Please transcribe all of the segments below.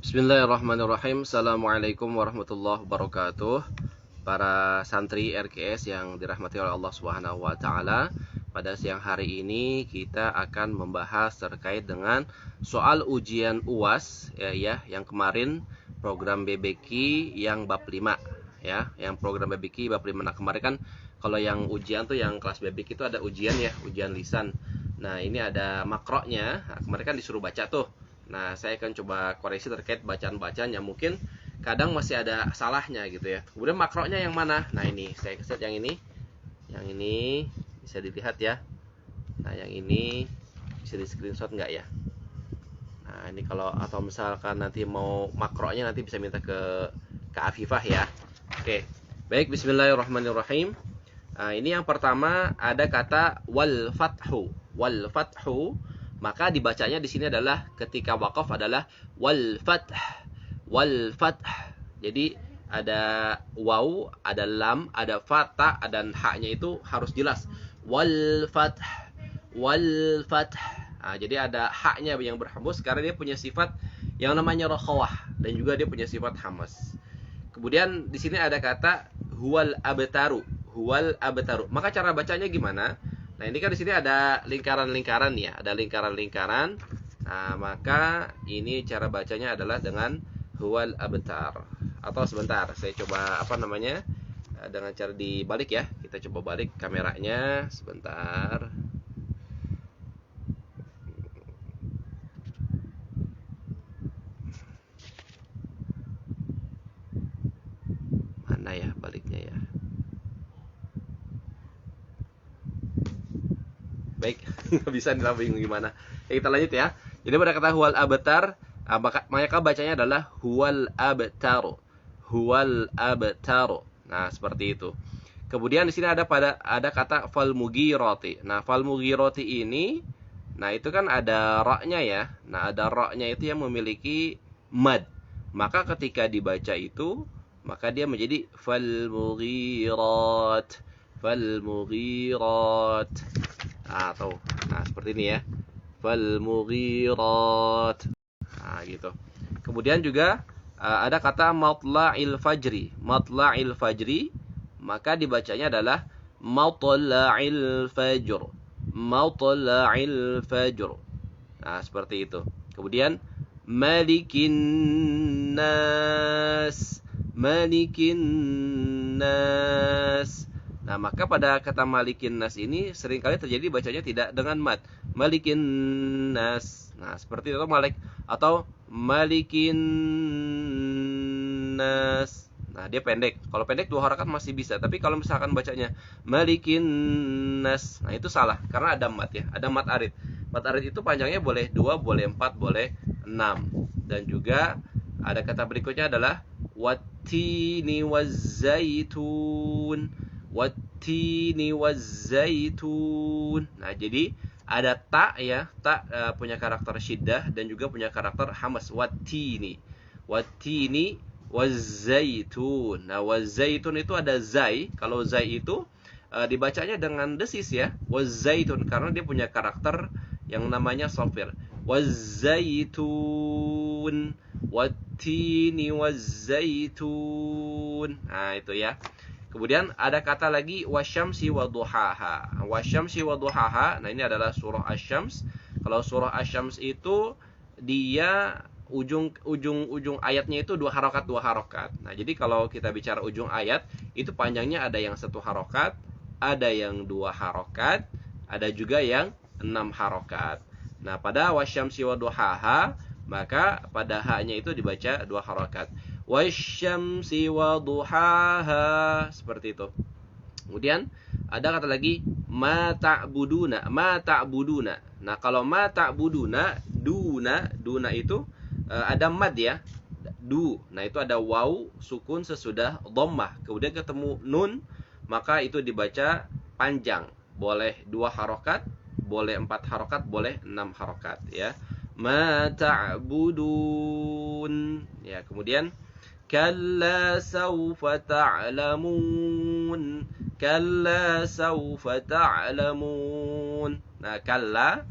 Bismillahirrahmanirrahim. Assalamualaikum warahmatullahi wabarakatuh. Para santri RKS yang dirahmati oleh Allah Subhanahu wa taala, pada siang hari ini kita akan membahas terkait dengan soal ujian UAS ya yang kemarin program BBQ yang bab 5 ya, yang program BBQ bab 5. Nah, kemarin kan kalau yang ujian tuh yang kelas BBQ itu ada ujian ya, ujian lisan. Nah, ini ada makronya. Nah, kemarin kan disuruh baca tuh. Nah, saya akan coba koreksi terkait bacaan-bacaan yang mungkin kadang masih ada salahnya gitu ya. Kemudian makronya yang mana? Nah, ini saya keset yang ini. Yang ini bisa dilihat ya. Nah, yang ini bisa di screenshot nggak ya? Nah, ini kalau atau misalkan nanti mau makronya nanti bisa minta ke Afifah ya. Oke. Baik, bismillahirrahmanirrahim. Nah, ini yang pertama ada kata wal fathu. Wal fathu, maka dibacanya di sini adalah ketika wakaf adalah wal fath. Wal fath. Jadi ada waw, ada lam, ada fata, dan haknya itu harus jelas. Wal fath. Wal fath. Nah, jadi ada haknya yang berhembus karena dia punya sifat yang namanya rokhawah dan juga dia punya sifat hamas. Kemudian di sini ada kata huwal abtaru. Huwal abtaru. Maka cara bacanya gimana? Nah, ini kan di sini ada lingkaran-lingkaran ya, ada lingkaran-lingkaran. Nah, maka ini cara bacanya adalah dengan huwal abtar. Atau sebentar, saya coba dengan cara dibalik ya. Kita coba balik kameranya sebentar. Mana ya baliknya ya? Baik, nggak bisa nih, bingung gimana. Ya, kita lanjut ya. Jadi pada kata huwal abtar, maka bacanya adalah huwal abtaru. Huwal abtaru. Nah, seperti itu. Kemudian di sini ada kata fal mughirati. Nah, fal mughirati ini, nah itu kan ada ra-nya ya. Nah, ada ra-nya itu yang memiliki mad. Maka ketika dibaca itu, maka dia menjadi fal mughirat. Fal mughirat. Nah, seperti ini ya. Fal mughirat. Nah, gitu. Kemudian juga ada kata matla'il fajri. Matla'il fajri, maka dibacanya adalah matla'il fajr. Matla'il fajr. Nah, seperti itu. Kemudian malikin nas. Malikin nas. Nah, maka pada kata malikin nas ini seringkali terjadi bacanya tidak dengan mad. Malikin nas. Nah, seperti itu malikin nas. Nah, dia pendek. Kalau pendek 2 harakat masih bisa, tapi kalau misalkan bacanya malikin nas, nah itu salah karena ada mad ya, ada mad arid. Mad arid itu panjangnya boleh 2, boleh 4, boleh 6. Dan juga ada kata berikutnya adalah wattini wazzaitun. Wattini wazzaitun. Nah, jadi ada ta ya, ta punya karakter syiddah dan juga punya karakter hamas. Wattini. Wattini wazzaitun. Nah, wazzaitun itu ada zai. Kalau zai itu dibacanya dengan desis ya. Wazzaitun karena dia punya karakter yang namanya sofir. Wazzaitun. Wattini wazzaitun. Nah, itu ya. Kemudian ada kata lagi wasyamsi waduhaha. Wasyamsi waduhaha. Nah, ini adalah surah Asy-Syams. Kalau surah Asy-Syams itu dia ujung ayatnya itu 2 harokat. Nah, jadi kalau kita bicara ujung ayat itu panjangnya ada yang 1 harokat, ada yang 2 harokat, ada juga yang 6 harokat. Nah, pada wasyamsi waduhaha, maka pada haknya itu dibaca 2 harokat. Wasyamsi waduhaha, seperti itu. Kemudian ada kata lagi ma ta'buduna. Ma ta'buduna. Nah, kalau ma ta'buduna, duna itu ada mad ya. Nah, itu ada waw sukun sesudah dhammah. Kemudian ketemu nun, maka itu dibaca panjang. Boleh 2 harokat, boleh 4 harokat, boleh 6 harokat ya. Ma ta'budun. Ya, kemudian kalla sawfa ta'lamun. Kalla sawfa ta'lamun. Nah, kalla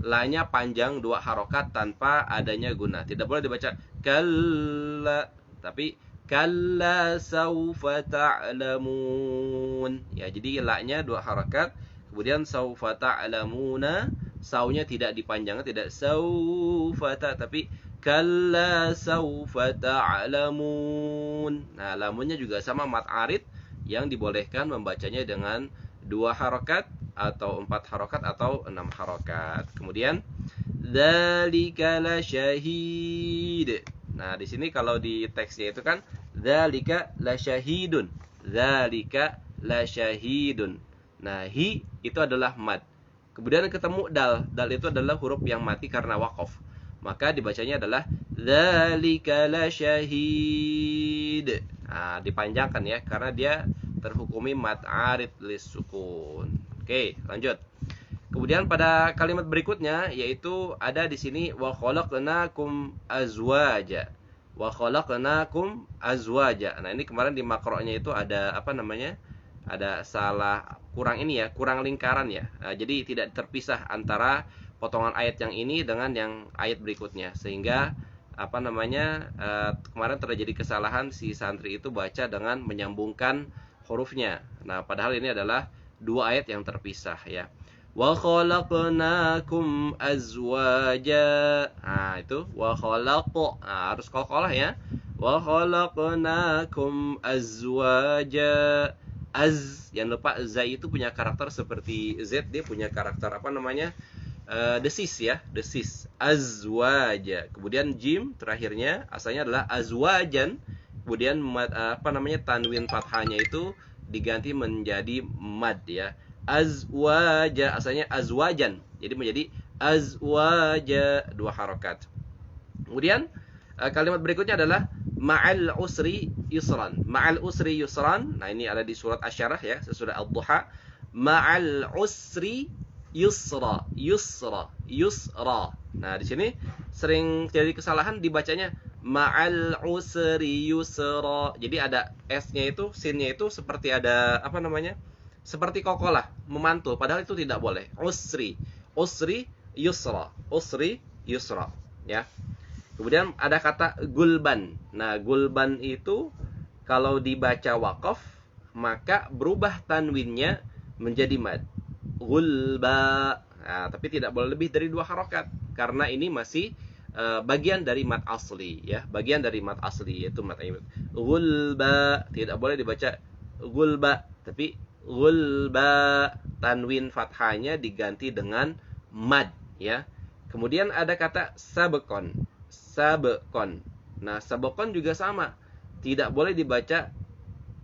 la-nya panjang 2 harokat tanpa adanya guna. Tidak boleh dibaca kalla, tapi kalla saufa ta'lamun. Ya, jadi la-nya 2 harokat, kemudian saufa ta'lamuna, saunya tidak dipanjangkan, tidak saufa tapi kalla saufa ta'lamun. Nah, lamunnya juga sama mat arid yang dibolehkan membacanya dengan 2 harokat atau 4 harokat atau 6 harokat. Kemudian dzalika lasyahid. Nah, di sini kalau di teksnya itu kan dzalika lasyahidun. Dzalika lasyahidun. Nah, hi itu adalah mad. Kemudian ketemu dal. Dal itu adalah huruf yang mati karena waqaf. Maka dibacanya adalah dzalika lasyahid. Nah, dipanjangkan ya karena dia terhukumi mad arid lis sukun. Oke, lanjut. Kemudian pada kalimat berikutnya yaitu ada di sini wa khalaqnakum azwaja. Wa khalaqnakum azwaja. Nah, ini kemarin di makronya itu ada apa namanya? Ada salah, kurang ini ya, kurang lingkaran ya. Nah, jadi tidak terpisah antara potongan ayat yang ini dengan yang ayat berikutnya, sehingga apa namanya kemarin terjadi kesalahan, si santri itu baca dengan menyambungkan hurufnya. Nah, padahal ini adalah 2 ayat yang terpisah ya. Wa khalaqnakum azwaja. Nah, itu wa khalaqo. Nah, harus qalqalah ya. Wa khalaqnakum azwaja. Az, jangan lupa za itu punya karakter seperti z, dia punya karakter apa namanya? Desis ya, desis. Azwaja. Kemudian jim terakhirnya asalnya adalah azwajan. Kemudian apa namanya? Tanwin fathahnya itu diganti menjadi mad ya. Azwaja asalnya azwajan. Jadi menjadi azwaja 2 harokat. Kemudian kalimat berikutnya adalah ma'al usri yusran. Ma'al usri yusran. Nah, ini ada di surat Asy-Syarah ya, sesudah Ad-Duha. Ma'al usri yusra, yusra, yusra. Nah, di sini sering jadi kesalahan dibacanya ma'al usri yusra. Jadi ada s-nya itu, sin-nya itu seperti ada apa namanya? Seperti kokolah, memantul, padahal itu tidak boleh. Usri, usri yusra, usri yusra, ya. Kemudian ada kata gulban. Nah, gulban itu kalau dibaca waqaf maka berubah tanwinnya menjadi mad. Gulba. Nah, tapi tidak boleh lebih dari 2 harokat karena ini masih bagian dari mad asli ya, bagian dari mad asli yaitu mad ayyud. Gulba, tidak boleh dibaca gulba, tapi gulba, tanwin fathahnya diganti dengan mad ya. Kemudian ada kata sabqon. Sabqon. Nah, sabqon juga sama. Tidak boleh dibaca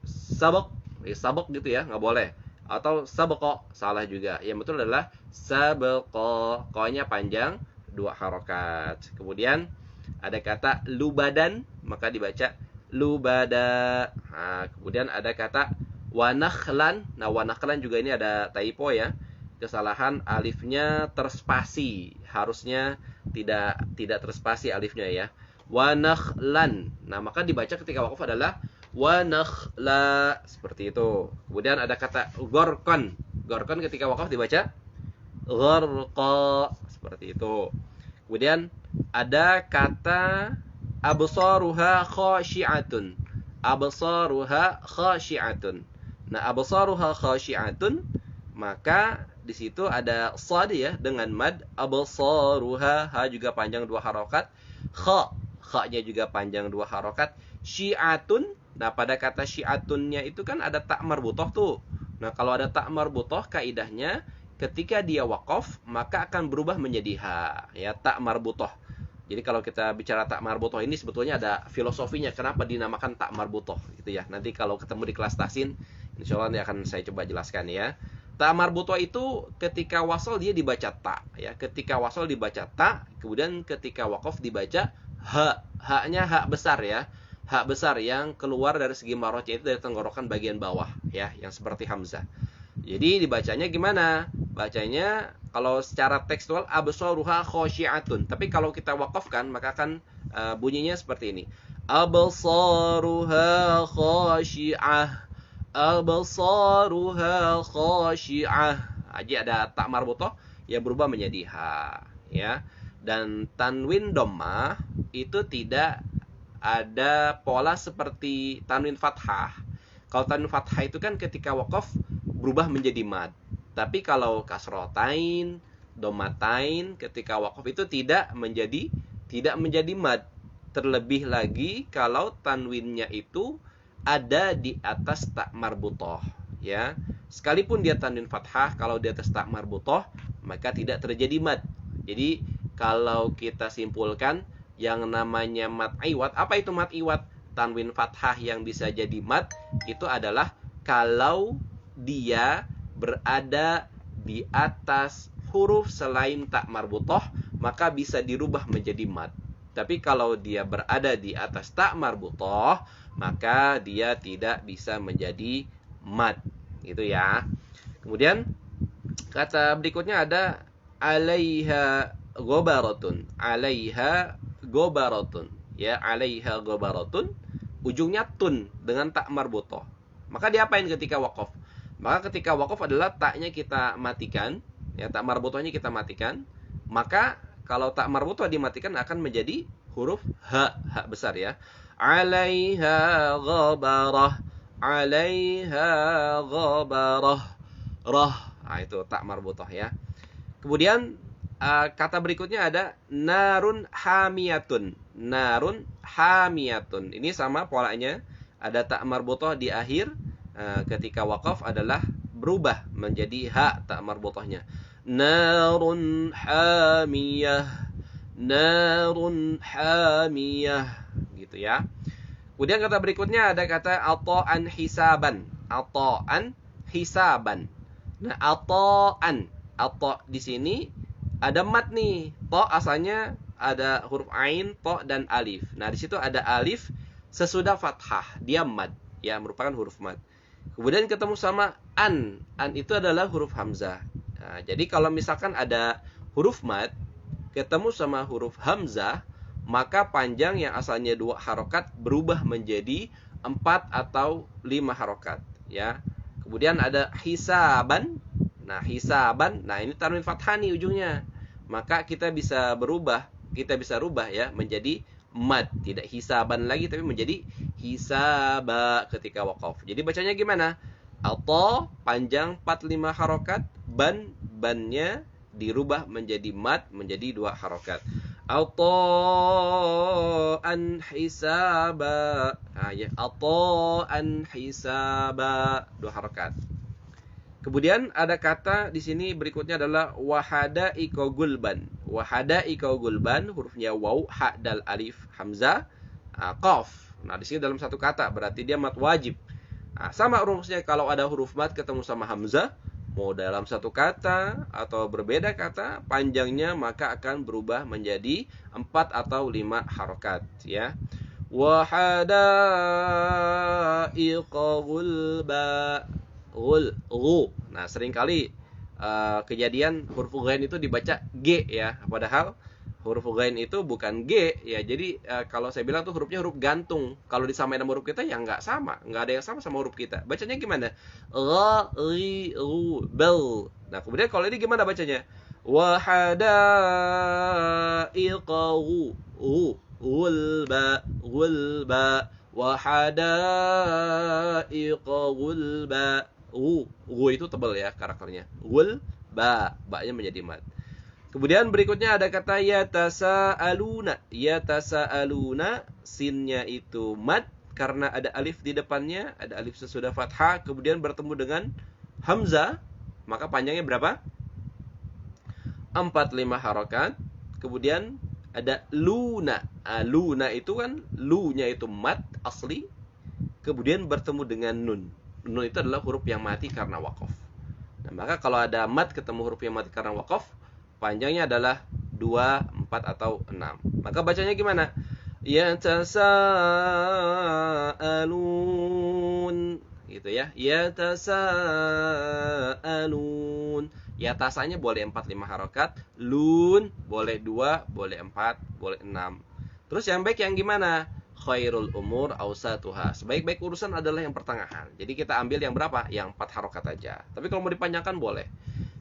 sabq, sabq gitu ya, nggak boleh. Atau sabqa, salah juga. Yang betul adalah sabqa, ko-nya panjang 2 harokat. Kemudian ada kata lubadan, maka dibaca lubada. Nah, kemudian ada kata wanakhlan. Nah, wanakhlan juga ini ada typo ya. Kesalahan alifnya terspasi. Harusnya tidak terspasi alifnya ya. Wanakhlan. Nah, maka dibaca ketika waqaf adalah wanakhla, seperti itu. Kemudian ada kata gorkon. Gorkon ketika waqaf dibaca gharqa, seperti itu. Kemudian ada kata absaruha khashi'atun. Absaruha khashi'atun. Nah, absaruha khashi'atun, maka di situ ada shad ya dengan mad. Absaruha, ha juga panjang 2 harokat. Kha-nya juga panjang 2 harokat. Syi'atun. Nah, pada kata syi'atunnya itu kan ada tak marbutoh tuh. Nah, kalau ada tak marbutoh, kaidahnya ketika dia waqaf maka akan berubah menjadi ha ya, tak marbutoh. Jadi kalau kita bicara tak marbutoh ini sebetulnya ada filosofinya kenapa dinamakan tak marbutoh gitu ya. Nanti kalau ketemu di kelas tahsin insyaallah ini akan saya coba jelaskan ya. Tak marbutoh itu ketika wasal dia dibaca ta ya. Ketika wasal dibaca ta, kemudian ketika waqaf dibaca ha. Ha-nya ha besar ya. Ha besar yang keluar dari segi marotnya itu dari tenggorokan bagian bawah ya, yang seperti hamzah. Jadi dibacanya gimana? Bacanya kalau secara tekstual absaruha khasyi'atun. Tapi kalau kita wakafkan maka akan bunyinya seperti ini. Absaruha khasyi'ah. Absaruha khasyi'ah. Aja ada tak marbutoh yang berubah menjadi ha. ya. Dan tanwin dhammah itu tidak ada pola seperti tanwin fathah. Kalau tanwin fathah itu kan ketika waqaf berubah menjadi mad. Tapi kalau kasrotain, dhammatain ketika waqaf itu tidak menjadi mad. Terlebih lagi kalau tanwinnya itu ada di atas tak marbutoh, ya. Sekalipun dia tanwin fathah, kalau di atas tak marbutoh maka tidak terjadi mad. Jadi kalau kita simpulkan yang namanya mad iwad, apa itu mad iwad? Tanwin fathah yang bisa jadi mad itu adalah kalau dia berada di atas huruf selain tak marbutoh, maka bisa dirubah menjadi mad. Tapi kalau dia berada di atas tak marbutoh, maka dia tidak bisa menjadi mad. Gitu ya. Kemudian kata berikutnya ada alaiha ghabaratun. Alaiha ghabaratun. Ya, alaiha ghabaratun. Ujungnya tun dengan tak marbutoh. Maka diapain ketika waqaf? Maka ketika waqaf adalah taknya kita matikan, ya, tak marbutohnya kita matikan. Maka kalau tak marbutoh dimatikan akan menjadi huruf ha, ha besar ya. Alaiha ghabarah. Alaiha ghabarah. Rah. Nah, itu tak marbutoh ya. Kemudian kata berikutnya ada narun hamiyatun. Narun hamiyatun. Ini sama polanya. Ada tak marbutoh di akhir. Ketika waqaf adalah berubah menjadi ha tak marbutohnya. Narun hamiyah. Narun hamiyah. Gitu ya. Kemudian kata berikutnya ada kata ata'an hisaban. Ata'an hisaban. Nah, ata'an. Ata di sini ada mat nih. Ta asalnya ada huruf ain, ta dan alif. Nah, di situ ada alif sesudah fathah, dia mad, ya, merupakan huruf mad. Kemudian ketemu sama an. An itu adalah huruf hamzah. Nah, jadi kalau misalkan ada huruf mad ketemu sama huruf hamzah, maka panjang yang asalnya 2 harokat berubah menjadi 4 atau 5 harokat, ya. Kemudian ada hisaban. Nah, hisaban, nah ini tanwin fathah nih ujungnya. Maka kita bisa rubah ya menjadi mad, tidak hisaban lagi tapi menjadi hisaba ketika waqaf. Jadi bacanya gimana? Atau panjang 45 harokat, bannya dirubah menjadi mad menjadi 2 harokat. Ata'an hisaba. Nah, ya, ata'an hisaba, 2 harokat. Kemudian ada kata di sini berikutnya adalah wahada gulban. Wahada gulban, hurufnya waw, ha, dal, alif, hamzah, qaf. Nah, di sini dalam satu kata berarti dia mat wajib. Nah, sama rumusnya kalau ada huruf mat ketemu sama hamzah, mau dalam satu kata atau berbeda kata, panjangnya maka akan berubah menjadi 4 atau 5 harokat, ya. Wahada gulba. Nah, seringkali kejadian huruf ghain itu dibaca G, ya. Padahal huruf ghain itu bukan G, ya. Jadi kalau saya bilang tuh hurufnya huruf gantung. Kalau disamain sama huruf kita ya nggak sama. Nggak ada yang sama huruf kita. Bacanya gimana? Ra, ri, ru, bel. Nah, kemudian kalau ini gimana bacanya? Wahadaiqahu. Gulba. Wahadaiqahu. Itu tebal ya karakternya. Ba-nya menjadi mad. Kemudian berikutnya ada kata yatasaaluna. Yatasaaluna, sinnya itu mad karena ada alif di depannya, ada alif sesudah fathah, kemudian bertemu dengan hamzah, maka panjangnya berapa? 45 harokat. Kemudian ada luna. Luna itu kan lu-nya itu mad asli, kemudian bertemu dengan nun. Nun itu adalah huruf yang mati karena waqaf. Nah, maka kalau ada mad ketemu huruf yang mati karena waqaf, panjangnya adalah 2, 4 atau 6. Maka bacanya gimana? Yatasaalun. Gitu ya. Yatasaalun. Ya, tasanya boleh 4, 5 harokat. Lun boleh 2, boleh 4, boleh 6. Terus yang baik yang gimana? Khairul umur awsatuha. Sebaik-baik urusan adalah yang pertengahan. Jadi kita ambil yang berapa? Yang 4 harokat aja. Tapi kalau mau dipanjangkan boleh.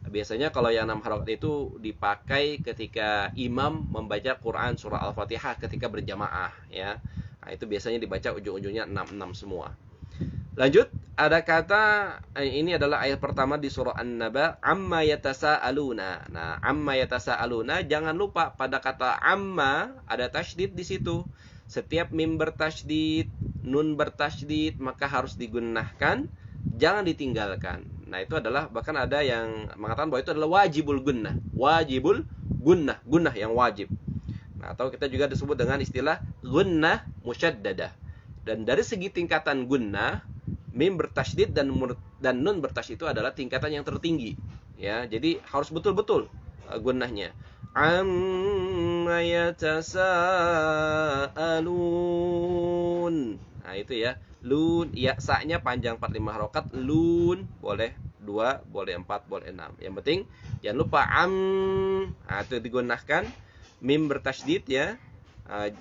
Biasanya kalau yang 6 harokat itu dipakai ketika imam membaca Quran surah Al-Fatihah ketika berjamaah ya. Nah, itu biasanya dibaca ujung-ujungnya 6 semua. Lanjut, ada kata ini adalah ayat pertama di surah An-Naba, amma yatasaaluna. Nah, amma yatasaaluna, jangan lupa pada kata amma ada tasydid di situ. Setiap mim bertasydid, nun bertasydid, maka harus digunnahkan, jangan ditinggalkan. Nah, itu adalah bahkan ada yang mengatakan bahwa itu adalah wajibul gunnah. Wajibul gunnah, gunnah yang wajib. Nah, atau kita juga disebut dengan istilah gunnah musyaddadah. Dan dari segi tingkatan gunnah, mim bertasydid dan nun bertasydid itu adalah tingkatan yang tertinggi. Ya, jadi harus betul-betul gunnahnya. Amma yatasaalun. Nah, itu ya. Lun, ya sa-nya panjang 45 harokat, lun boleh 2, boleh 4, boleh 6. Yang penting jangan lupa nah, itu digunakan mim bertasydid ya.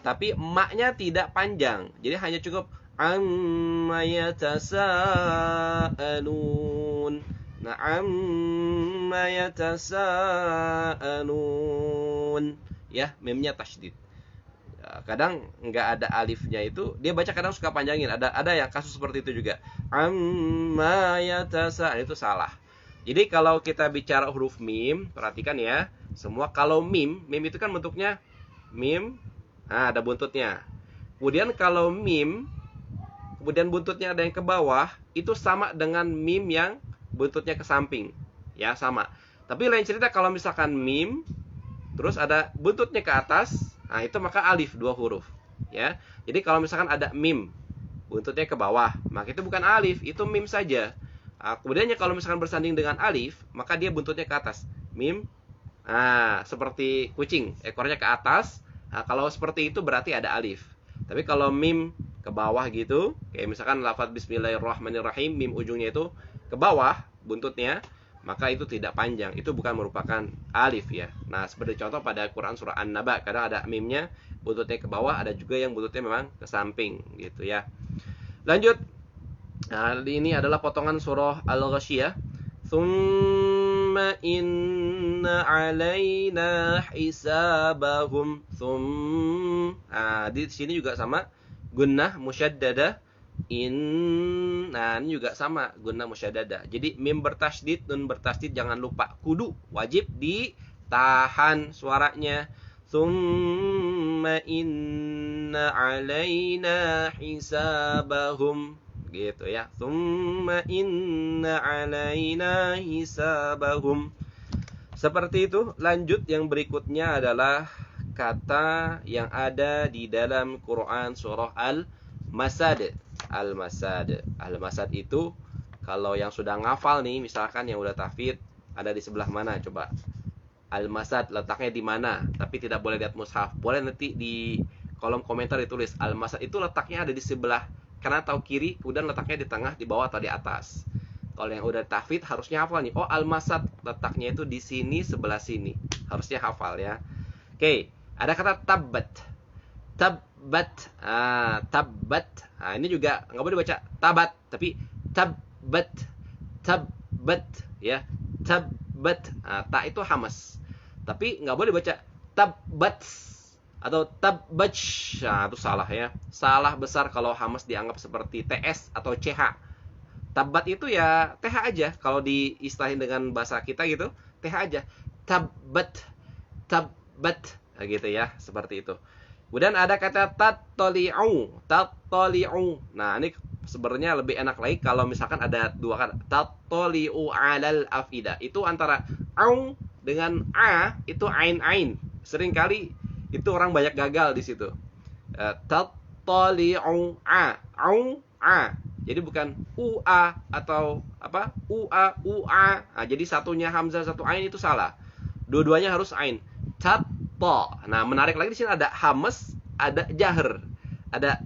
Tapi maknya tidak panjang. Jadi hanya cukup amma yatasaalun. Nah, amma yatasaalun. Ya, mimnya tasydid. Kadang nggak ada alifnya itu, dia baca kadang suka panjangin. Ada yang kasus seperti itu juga. Amma yatasaalun, itu salah. Jadi kalau kita bicara huruf mim, perhatikan ya. Semua kalau mim itu kan bentuknya mim. Nah, ada buntutnya. Kemudian kalau mim, kemudian buntutnya ada yang ke bawah, itu sama dengan mim yang buntutnya ke samping. Ya, sama. Tapi lain cerita kalau misalkan mim, terus ada buntutnya ke atas, nah itu maka alif 2 huruf. Ya. Jadi kalau misalkan ada mim, buntutnya ke bawah, maka itu bukan alif, itu mim saja. Nah, kemudiannya kalau misalkan bersanding dengan alif, maka dia buntutnya ke atas. Mim, nah seperti kucing, ekornya ke atas. Nah, kalau seperti itu berarti ada alif. Tapi kalau mim ke bawah gitu, kayak misalkan lafaz bismillahirrahmanirrahim, mim ujungnya itu ke bawah buntutnya, maka itu tidak panjang. Itu bukan merupakan alif ya. Nah, seperti contoh pada Quran surah An-Naba, kadang ada mimnya buntutnya ke bawah, ada juga yang buntutnya memang ke samping gitu ya. Lanjut. Nah, ini adalah potongan surah Al-Ghasyiyah. Thumma inna alaina hisabahum. Nah, di sini juga sama, gunnah musyaddadah. Nah, ini juga sama, gunnah musyaddadah. Jadi mim bertasydid, nun bertasydid, jangan lupa, kudu wajib ditahan suaranya. Thumma inna alaina hisabahum. Gitu ya. Thumma inna alaina hisabahum. Seperti itu. Lanjut, yang berikutnya adalah kata yang ada di dalam Quran surah Al-Masad. Al-Masad. Al-Masad itu kalau yang sudah ngafal nih, misalkan yang udah tahfidz, ada di sebelah mana coba? Al-Masad letaknya di mana? Tapi tidak boleh lihat mushaf. Boleh nanti di kolom komentar ditulis Al-Masad itu letaknya ada di sebelah kanan atau kiri, kemudian letaknya di tengah, di bawah atau di atas. Kalau yang udah tahfidz harusnya hafal nih. Oh, Al-Masad letaknya itu di sini, sebelah sini. Harusnya hafal ya. Oke, ada kata tabbat. Tabbat. Tabbat. Nah, ini juga nggak boleh dibaca tabat, tapi tabbat. Tabbat ya. Tabbat. Ta itu hamas. Tapi nggak boleh dibaca tabbat atau tabbach. Nah, itu salah ya. Salah besar kalau hamas dianggap seperti TS atau CH. Tabbat itu ya TH aja. Kalau diistilahin dengan bahasa kita gitu, TH aja. Tabbat. Tabbat. Nah, gitu ya, seperti itu. Kemudian ada kata tattali'u. Tattali'u. Nah, ini sebenarnya lebih enak lagi kalau misalkan ada dua kata. Tattali'u 'alal afida. Itu antara au dengan a itu ain-ain. Seringkali itu orang banyak gagal di situ. Tattali'u a, au a. Jadi bukan ua atau apa? Ua, ua. Nah, jadi satunya hamzah, satu ain itu salah. Dua-duanya harus ain. Tatta. Nah, menarik lagi di sini ada hamas, ada jahr. Ada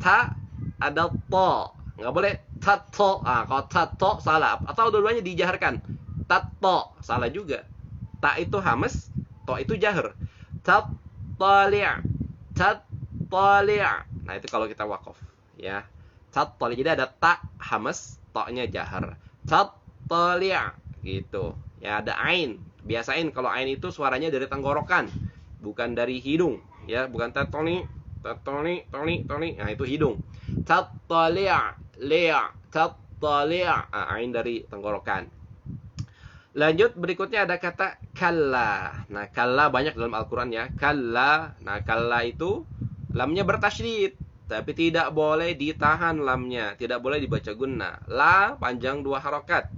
ta, ada ta. Enggak boleh tato. Kalau tato salah. Atau dua-duanya dijaharkan. Tato salah juga. Ta itu hamas, to itu jahr. Tattali'. Tattali'. Nah, itu kalau kita waqaf ya. Tattali'. Jadi ada ta hamas, to-nya jahr. Tattali' gitu. Ya, ada ain. Biasain kalau ain itu suaranya dari tenggorokan, bukan dari hidung. Ya, bukan tatoni, tatoni, toni, toni. Nah, itu hidung. Tattali', li', tattali'. Ain dari tenggorokan. Lanjut, berikutnya ada kata kalla. Nah, kalla banyak dalam Al-Quran ya. Kalla. Nah, kalla itu lamnya bertasydid, tapi tidak boleh ditahan lamnya. Tidak boleh dibaca gunna. La panjang 2 harokat.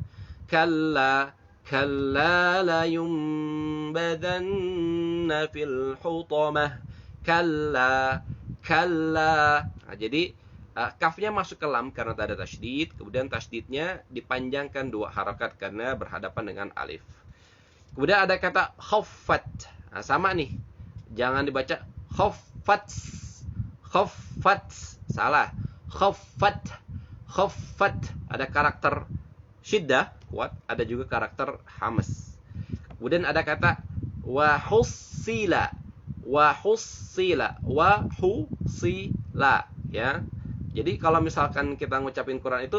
Kalla. Kalla la yumbadanna fil hutamah. Kalla. Kalla. Nah, jadi kafnya masuk ke lam karena tak ada tasydid, kemudian tasydidnya dipanjangkan 2 harakat karena berhadapan dengan alif. Kemudian ada kata khaffat. Nah, sama nih. Jangan dibaca khaffat. Khaffat. Salah. Khaffat. Khaffat. Ada karakter syiddah kuat, ada juga karakter hamas. Kemudian ada kata wahussila. Wahussila. Wahussila, ya. Jadi kalau misalkan kita ngucapin Quran itu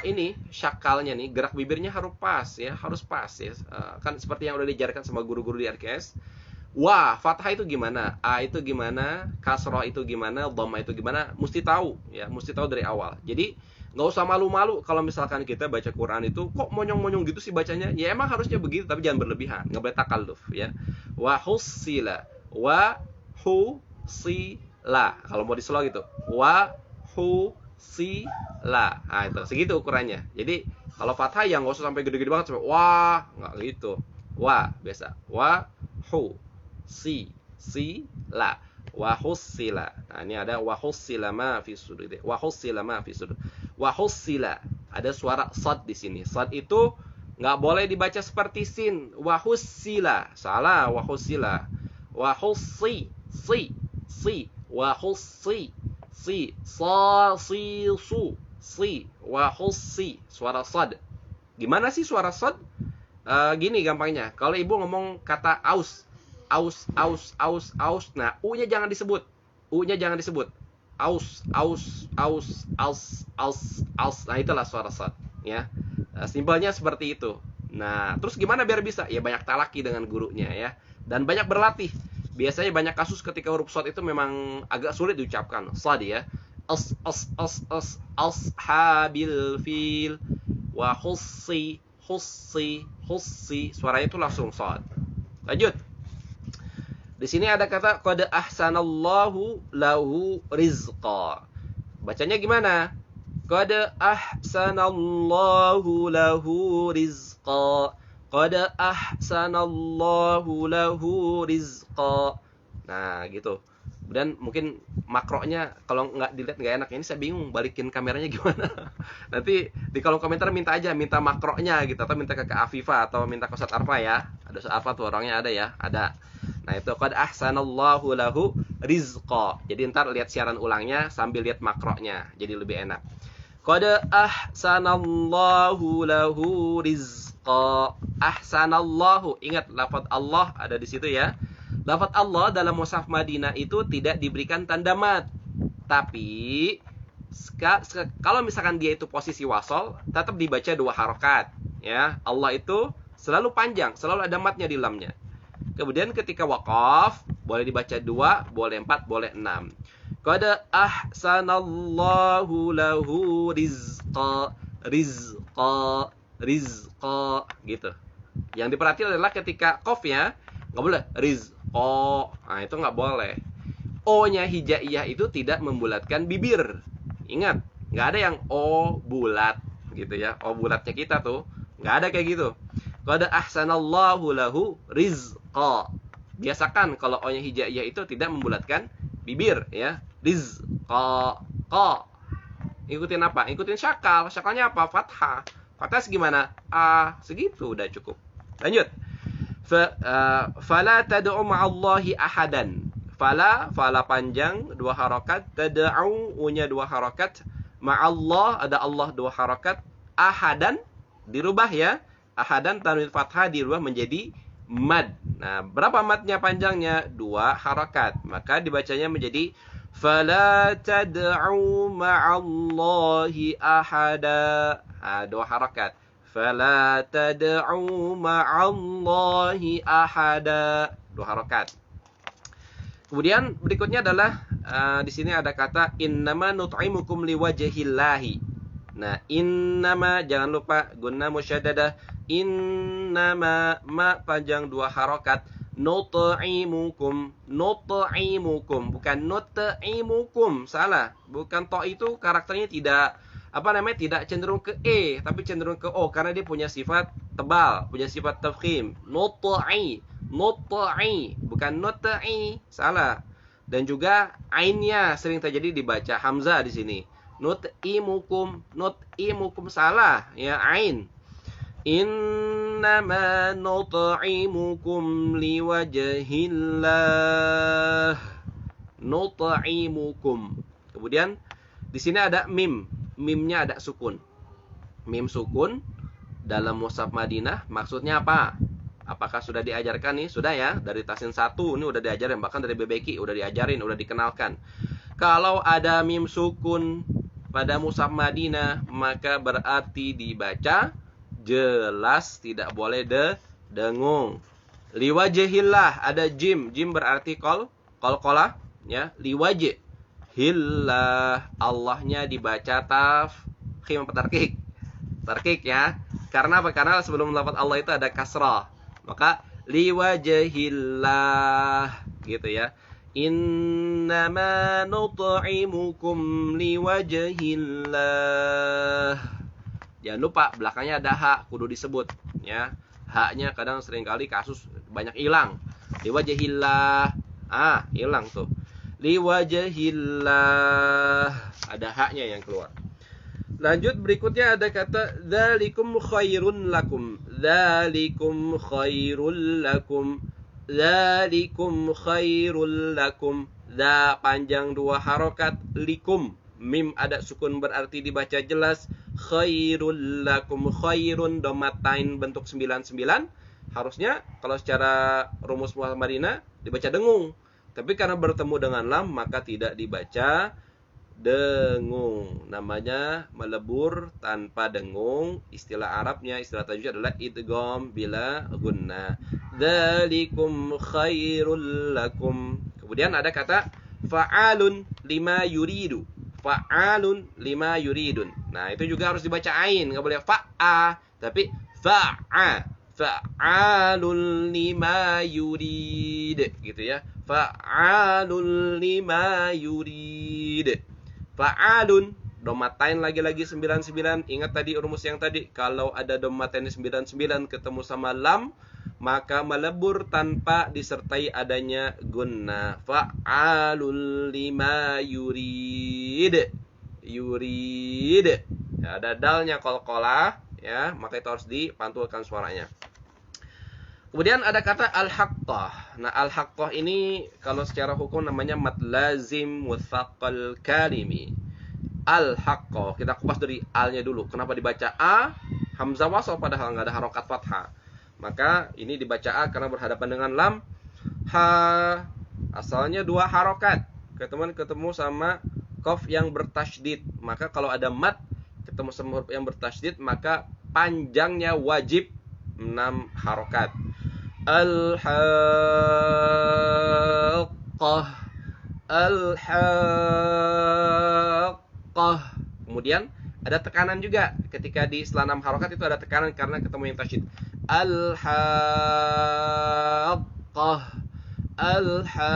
ini syakalnya nih, gerak bibirnya harus pas ya, harus pas ya. Kan seperti yang udah diajarkan sama guru-guru di RKS. Wah, fathah itu gimana? A itu gimana? Kasroh itu gimana? Dhamma itu gimana? Mesti tahu ya, mesti tahu dari awal. Jadi nggak usah malu-malu kalau misalkan kita baca Quran itu kok monyong-monyong gitu sih bacanya. Ya emang harusnya begitu, tapi jangan berlebihan, nggak boleh takalluf ya. Wa hussila, wa husila. Kalau mau di-slow gitu. Wa husila. Nah, itu segitu ukurannya. Jadi kalau fathah ya nggak usah sampai gede-gede banget sampai wah, nggak gitu. Wa biasa. Wa hu si la wa husila. Nah, ini ada wa husila ma fi sudur. Wa husila ma fi sudur. Wa husila. Ada suara sad di sini. Sad itu nggak boleh dibaca seperti sin. Wa husila. Salah, wa husila. Wa husi si wa husi si sa si su si wa husi. Suara sad. Gimana sih suara sad? Gini gampangnya. Kalau ibu ngomong kata aus, nah u-nya jangan disebut. U-nya jangan disebut. Aus. Nah, itulah suara sad, ya. Simpelnya seperti itu. Nah, terus gimana biar bisa? Ya banyak talaki dengan gurunya ya. Dan banyak berlatih. Biasanya banyak kasus ketika huruf sad itu memang agak sulit diucapkan. Sad ya. Ashabil fil wa hussi. Suaranya itu langsung sad. Lanjut. Di sini ada kata qad ahsanallahu lahu rizqa. Bacanya gimana? Qad ahsanallahu lahu rizqa. Qad ahsanallahu lahu rizqa. Nah, gitu. Kemudian mungkin makronya kalau nggak dilihat nggak enak. Ini saya bingung balikin kameranya gimana. Nanti di kolom komentar minta makronya gitu, atau minta ke Kak Afifa atau minta ke Ustaz Arfa ya. Ada Ustaz Arfa tuh orangnya ada ya, ada. Nah, itu qad ahsanallahu lahu rizqa. Jadi ntar lihat siaran ulangnya sambil lihat makronya, jadi lebih enak. Qad ahsanallahu lahu rizqa. Ahsanallahu, ingat lafaz Allah ada di situ ya. Lafaz Allah dalam mushaf Madinah itu tidak diberikan tanda mat. Tapi kalau misalkan dia itu posisi wasol, tetap dibaca 2 harokat ya. Allah itu selalu panjang, selalu ada matnya di lamnya. Kemudian ketika waqaf boleh dibaca 2, boleh 4, boleh 6. Qad ahsanallahu lahu rizqa gitu. Yang diperhatikan adalah ketika qaf ya, nggak boleh rizqa. Nah, itu nggak boleh. O-nya hijaiyah itu tidak membulatkan bibir. Ingat, nggak ada yang O bulat gitu ya. O bulatnya kita tuh nggak ada kayak gitu. Qad ahsanallahu lahu rizqa. Biasakan kalau O-nya hijaiyah itu tidak membulatkan bibir ya. Rizqa. Ikutin apa? Ikutin syakal. Syakalnya apa? Fathah. Fathah segimana? A, segitu udah cukup. Lanjut. Fala tad'u ma'allahi ahadan. Fala panjang 2 harakat, tad'u u-nya 2 harakat, ma'allah ada Allah 2 harakat, ahadan dirubah ya. Ahadan tanwin fathah dirubah menjadi mad. Nah, berapa madnya panjangnya? 2 harakat. Maka dibacanya menjadi fala tad'u ma'allahi ahada. 2 harakat. Fala tad'u ma'allahi ahada. 2 harokat. Kemudian berikutnya adalah di sini ada kata innama nut'imukum liwajhillahi. Nah, innama jangan lupa gunna musyaddadah. Innama ma panjang 2 harokat. Nut'imukum, nut'imukum, bukan nut'imukum. Salah. Bukan to itu karakternya tidak tidak cenderung ke e, tapi cenderung ke o karena dia punya sifat tebal, punya sifat tafkhim. Nut'i, nut'i, bukan nut'i. Salah. Dan juga ainnya sering terjadi dibaca hamzah di sini. Nut'imukum, nut'imukum, salah ya, ain. Innama nut'imukum liwajhillah. Nut'imukum. Kemudian di sini ada mim. Mimnya ada sukun. Mim sukun dalam mushaf Madinah maksudnya apa? Apakah sudah diajarkan nih? Sudah ya, dari Tasin 1 ini udah diajarin, bahkan dari BBQ udah diajarin, udah dikenalkan. Kalau ada mim sukun pada mushaf Madinah, maka berarti dibaca jelas, tidak boleh dengung. Liwajhillah ada jim. Jim berarti qalqalah ya, liwajh. Hillah, Allahnya dibaca tafkhim apa tarkik? Tarkik ya. Karena apa? Karena sebelum lafaz Allah itu ada kasrah. Maka liwajhillah gitu ya. Innama nut'imukum liwajhillah. Jangan lupa belakangnya ada hak, kudu disebut ya. Haknya kadang seringkali kasus banyak hilang. Liwajhillah. Hilang tuh. Liwajhillah, ada haknya yang keluar. Lanjut berikutnya ada kata dzalikum khairun lakum. Dzalikum khairul lakum. Dzalikum khairul lakum. Dza panjang 2 harokat, likum. Mim ada sukun berarti dibaca jelas. Khairul lakum, khairun domatain bentuk 99. Harusnya kalau secara rumus mushaf Madinah dibaca dengung. Tapi karena bertemu dengan lam maka tidak dibaca dengung. Namanya melebur tanpa dengung. Istilah Arabnya, istilah tajwid adalah idgham bila gunna. Dzalikum khairul lakum. Kemudian ada kata fa'alun lima yuridu. Fa'alun lima yuridun. Nah, itu juga harus dibaca ain, enggak boleh fa'a, tapi fa'a. Fa'alun lima yurid gitu ya. Fa'alun lima yurid. Fa'alun domatain lagi-lagi 99. Ingat tadi rumus yang tadi, kalau ada domatain 99 ketemu sama lam maka melebur tanpa disertai adanya gunnah. Fa'alun lima yurid. Yurid. Ya, ada dalnya qalqalah ya, maka itu harus dipantulkan suaranya. Kemudian ada kata al-haqqah. Nah, al-haqqah ini kalau secara hukum namanya mad lazim mutsaqal kalimi. Al-haqqah. Kita kupas dari alnya dulu. Kenapa dibaca a? Hamzah wasal padahal enggak ada harokat fathah. Maka ini dibaca a karena berhadapan dengan lam. Ha asalnya 2 harokat. Ketemu sama qaf yang bertasydid. Maka kalau ada mad ketemu sama huruf yang bertasydid maka panjangnya wajib 6 harokat. Al-haqqah. Al-haqqah. Kemudian ada tekanan juga. Ketika di setelah 6 harokat itu ada tekanan karena ketemu yang tasydid. Al-haqqah. Al-haqqah.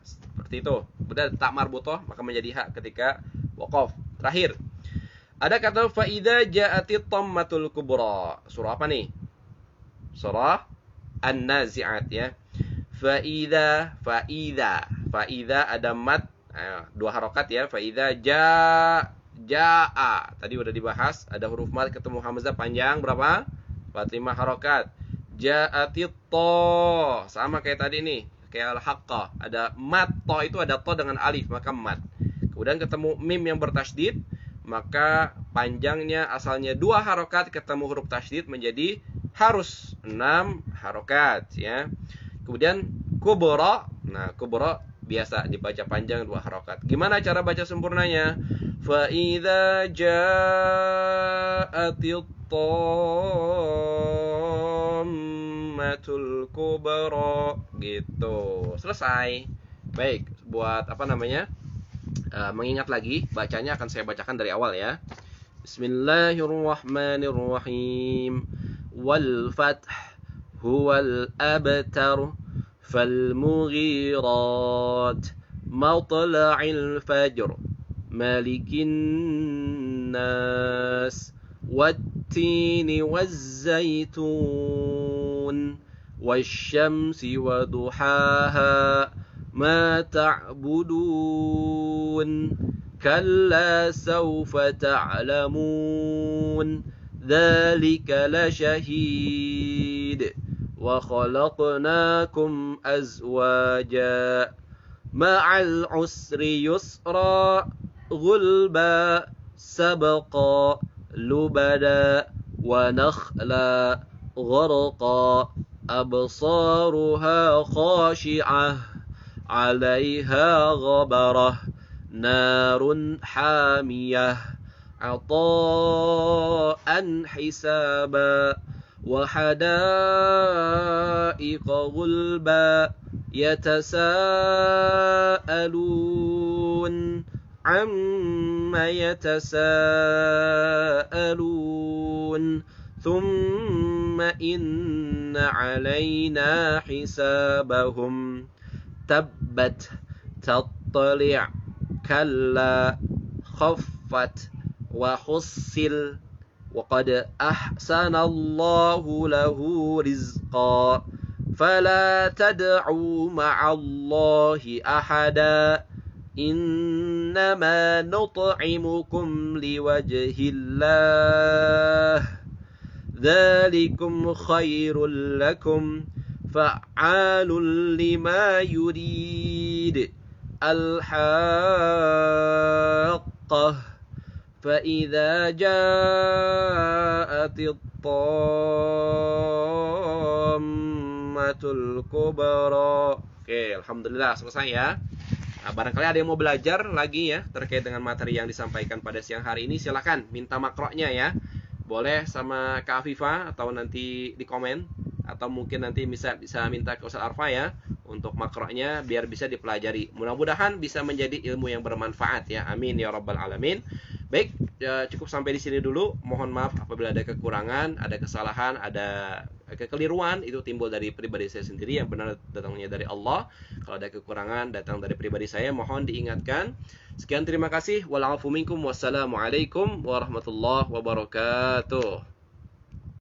Seperti itu. Kemudian tak marbutoh maka menjadi hak ketika waqaf. Terakhir. Ada kata fa'idha ja'atit tammatul kubra. Surah apa nih? Surah An-Nazi'at ya. Fa'idha ada mad 2 harokat ya. Fa'idha ja'a. Tadi udah dibahas. Ada huruf mad ketemu hamzah panjang berapa? 45 harokat. Ja'atit to. Sama kayak tadi nih. Kayak al-haqqah. Ada mad. To itu ada to dengan alif. Maka mad. Kemudian ketemu mim yang bertasydid. Maka panjangnya asalnya 2 harokat ketemu huruf tasydid menjadi harus 6 harokat ya. Kemudian kubra Nah, kubra biasa dibaca panjang 2 harokat. Gimana cara baca sempurnanya? Fa idza ja'atit tammatul kubra gitu. Selesai. Baik, buat apa namanya? Mengingat lagi, bacanya akan saya bacakan dari awal ya. Bismillahirrahmanirrahim. Wal fath huwal abtar فالمغيرات مطلع الفجر ملك الناس والتين والزيتون والشمس وضحاها ما تعبدون كلا سوف تعلمون ذلك لشهيد وخلقناكم أزواجا مع العسر يسرا غلبا سبقا لبدا ونخلا غرقا أبصارها خاشعة عليها غبرة نار حامية عطاء حسابا وحدائق غلبا يتساءلون عما يتساءلون ثم إن علينا حسابهم تبت تطلع كلا خفت وحصل وقد أحسن الله له رزقا فلا تدعوا مع الله أحدا إنما نطعمكم لوجه الله ذلكم خير لكم فعال لما يريد الحاقة فإذا جاءت الطامة الكبرى. Oke, alhamdulillah selesai ya. Nah, barangkali ada yang mau belajar lagi ya terkait dengan materi yang disampaikan pada siang hari ini, silakan minta makroknya ya. Boleh sama Kak Afifa atau nanti di komen, atau mungkin nanti bisa minta ke Ustaz Arfa ya untuk makroknya biar bisa dipelajari. Mudah-mudahan bisa menjadi ilmu yang bermanfaat ya. Amin ya rabbal alamin. Baik, ya, cukup sampai di sini dulu. Mohon maaf apabila ada kekurangan, ada kesalahan, ada kekeliruan, itu timbul dari pribadi saya sendiri, yang benar datangnya dari Allah. Kalau ada kekurangan datang dari pribadi saya, mohon diingatkan. Sekian, terima kasih. Wal afu minkum. Wassalamualaikum warahmatullahi wabarakatuh.